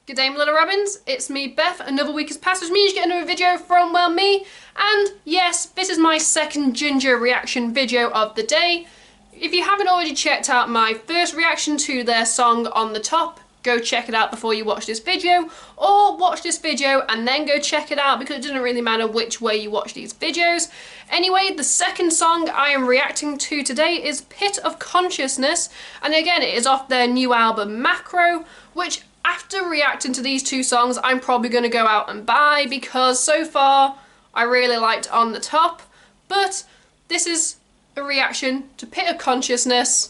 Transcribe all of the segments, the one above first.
Good day, my little robins. It's me, Beth. Another week has passed, which means you get another video from, well, me. And yes, this is my second Jinjer reaction video of the day. If you haven't already checked out my first reaction to their song On The Top, go check it out before you watch this video, or watch this video and then go check it out, because it doesn't really matter which way you watch these videos. Anyway, the second song I am reacting to today is Pit of Consciousness, and again it is off their new album Macro, which after reacting to these two songs I'm probably going to go out and buy, because so far I really liked On The Top, but this is a reaction to Pit of Consciousness.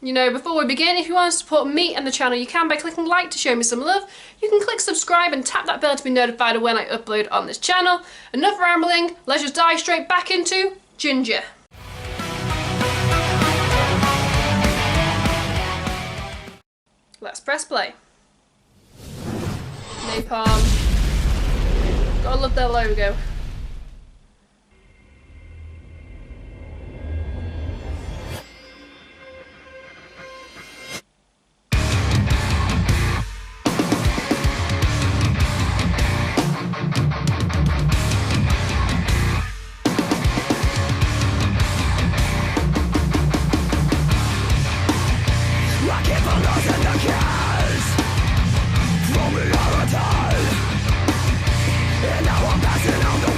You know, before we begin, if you want to support me and the channel, you can by clicking like to show me some love. You can click subscribe and tap that bell to be notified of when I upload on this channel. Enough rambling, let's just dive straight back into Jinjer. Let's press play. Napalm. Gotta love their logo. And now I'm passing on the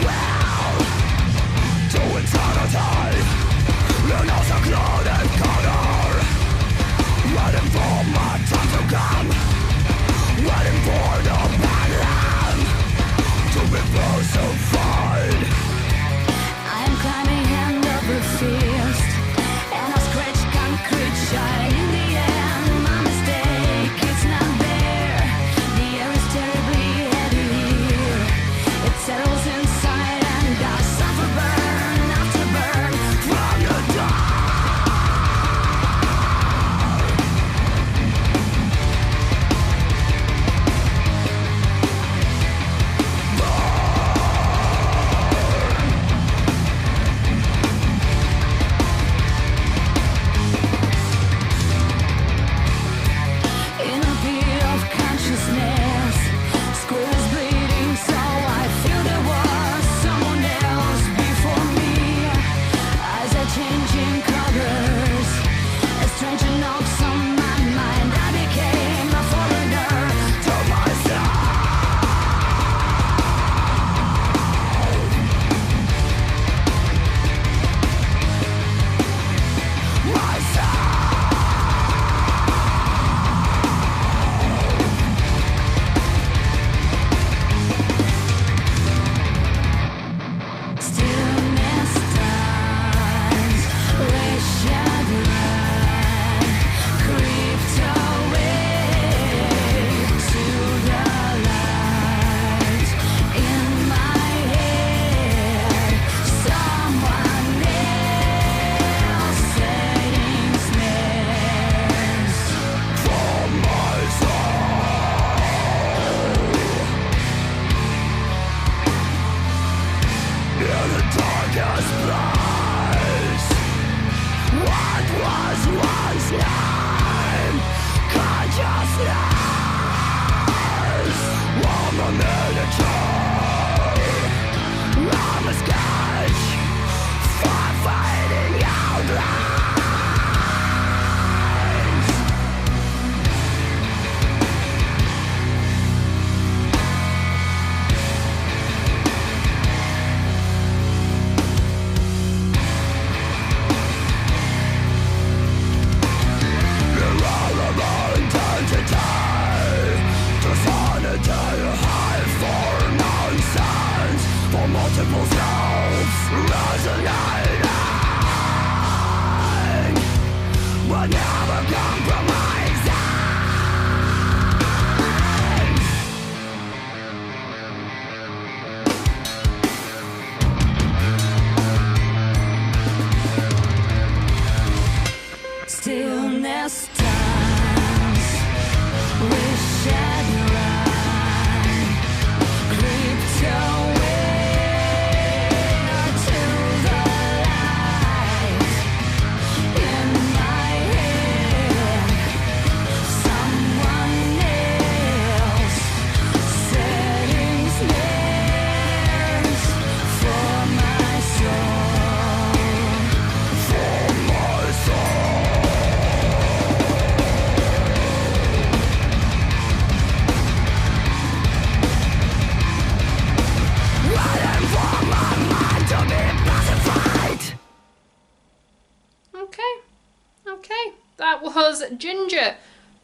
Jinjer,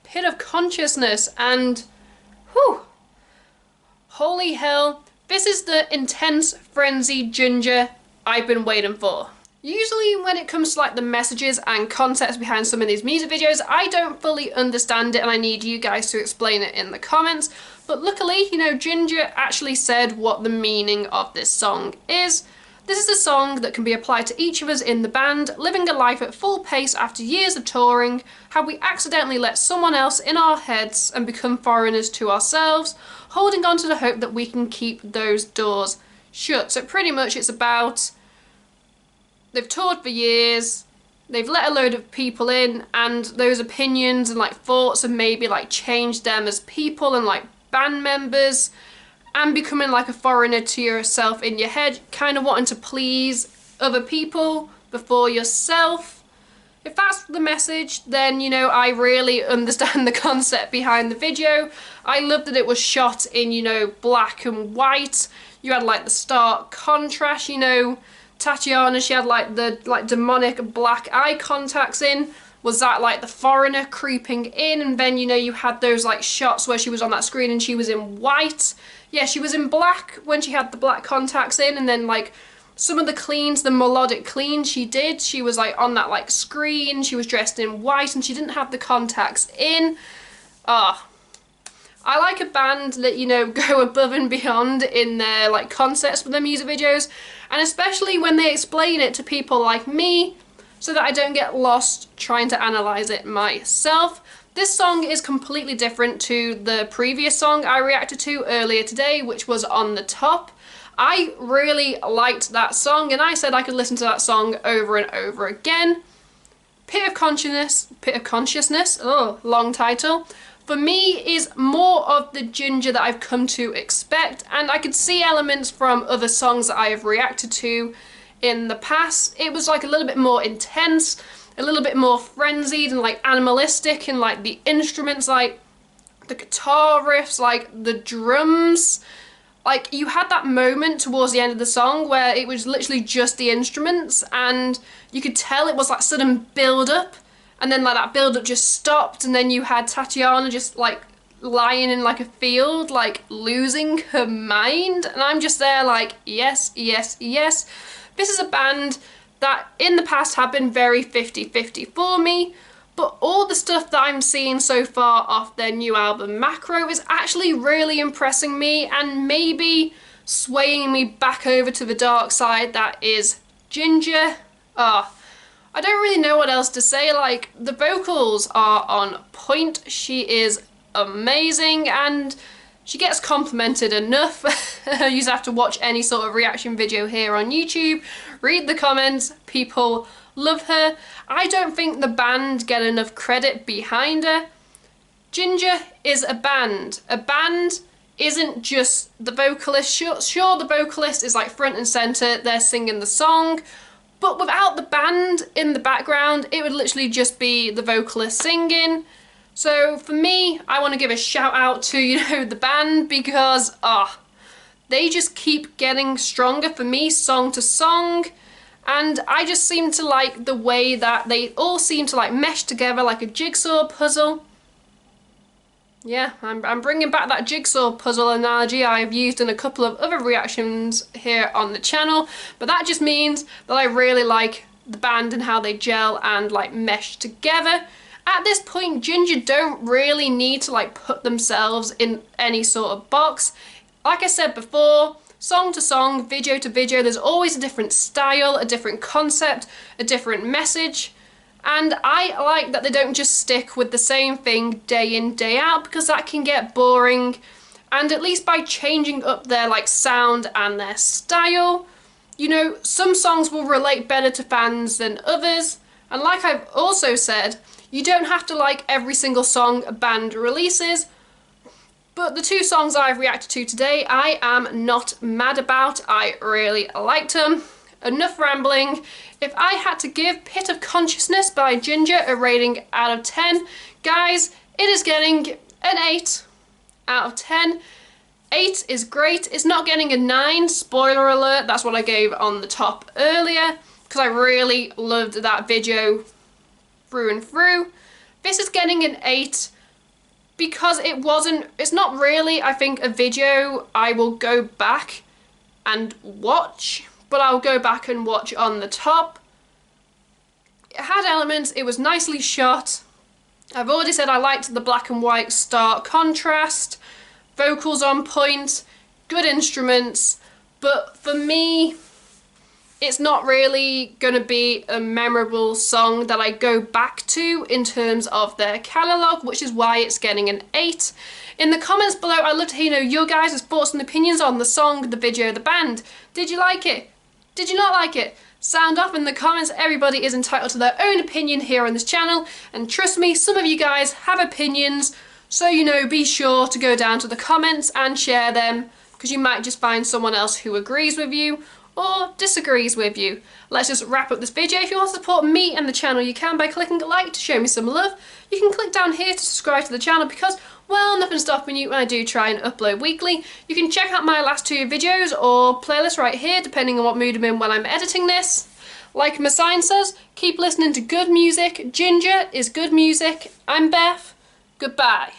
Pit of Consciousness, and whew, holy hell, this is the intense, frenzied Jinjer I've been waiting for. Usually when it comes to like the messages and context behind some of these music videos, I don't fully understand it and I need you guys to explain it in the comments. But luckily, you know, Jinjer actually said what the meaning of this song is. This is a song that can be applied to each of us in the band, living a life at full pace after years of touring, how we accidentally let someone else in our heads and become foreigners to ourselves, holding on to the hope that we can keep those doors shut. So pretty much it's about they've toured for years, they've let a load of people in, and those opinions and like thoughts have maybe like changed them as people and like band members, and becoming like a foreigner to yourself in your head, kind of wanting to please other people before yourself. If that's the message, then, you know, I really understand the concept behind the video. I love that it was shot in, you know, black and white. You had like the stark contrast, you know, Tatiana, she had like the demonic black eye contacts in. Was that like the foreigner creeping in? And then, you know, you had those like shots where she was on that screen and she was in white. Yeah, she was in black when she had the black contacts in, and then like some of the cleans, the melodic cleans she did, she was like on that like screen, she was dressed in white and she didn't have the contacts in. Ah. I like a band that, you know, go above and beyond in their like concepts for their music videos, and especially when they explain it to people like me so that I don't get lost trying to analyze it myself. This song is completely different to the previous song I reacted to earlier today, which was On the Top. I really liked that song and I said I could listen to that song over and over again. Pit of Consciousness, oh, long title, for me is more of the Jinjer that I've come to expect, and I could see elements from other songs that I have reacted to in the past. It was like a little bit more intense, a little bit more frenzied and like animalistic, and like the instruments, like the guitar riffs, like the drums. Like you had that moment towards the end of the song where it was literally just the instruments and you could tell it was like sudden build up, and then like that build up just stopped, and then you had Tatiana just like lying in like a field, like losing her mind, and I'm just there like, yes, yes, yes. This is a band that in the past have been very 50-50 for me, but all the stuff that I'm seeing so far off their new album Macro is actually really impressing me and maybe swaying me back over to the dark side that is Jinjer. I don't really know what else to say. Like, the vocals are on point, she is amazing, and she gets complimented enough. You just have to watch any sort of reaction video here on YouTube, read the comments, people love her. I don't think the band get enough credit behind her. Jinjer is a band. A band isn't just the vocalist. Sure, the vocalist is like front and center, they're singing the song, but without the band in the background, it would literally just be the vocalist singing. So for me, I want to give a shout out to, you know, the band, because they just keep getting stronger for me song to song, and I just seem to like the way that they all seem to like mesh together like a jigsaw puzzle. Yeah, I'm bringing back that jigsaw puzzle analogy I've used in a couple of other reactions here on the channel, but that just means that I really like the band and how they gel and like mesh together. At this point, Jinjer don't really need to like put themselves in any sort of box. Like I said before, song to song, video to video, there's always a different style, a different concept, a different message. And I like that they don't just stick with the same thing day in, day out, because that can get boring. And at least by changing up their like sound and their style, you know, some songs will relate better to fans than others. And like I've also said, you don't have to like every single song a band releases. But the two songs I've reacted to today, I am not mad about. I really liked them. Enough rambling. If I had to give Pit of Consciousness by Jinjer a rating out of 10, guys, it is getting an 8 out of 10. 8 is great. It's not getting a 9, spoiler alert, that's what I gave on the top earlier, because I really loved that video through and through. This is getting an 8 because it's not really, I think, a video I will go back and watch, but I'll go back and watch on the top. It had elements, it was nicely shot. I've already said I liked the black and white stark contrast, vocals on point, good instruments, but for me, it's not really going to be a memorable song that I go back to in terms of their catalogue, which is why it's getting an 8. In the comments below, I'd love to hear your guys' thoughts and opinions on the song, the video, the band. Did you like it? Did you not like it? Sound off in the comments. Everybody is entitled to their own opinion here on this channel, and trust me, some of you guys have opinions, so be sure to go down to the comments and share them, because you might just find someone else who agrees with you or disagrees with you. Let's just wrap up this video. If you want to support me and the channel, you can by clicking like to show me some love. You can click down here to subscribe to the channel because, well, nothing's stopping you when I do try and upload weekly. You can check out my last 2 videos or playlists right here, depending on what mood I'm in when I'm editing this. Like my sign says, keep listening to good music. Jinjer is good music. I'm Beth. Goodbye.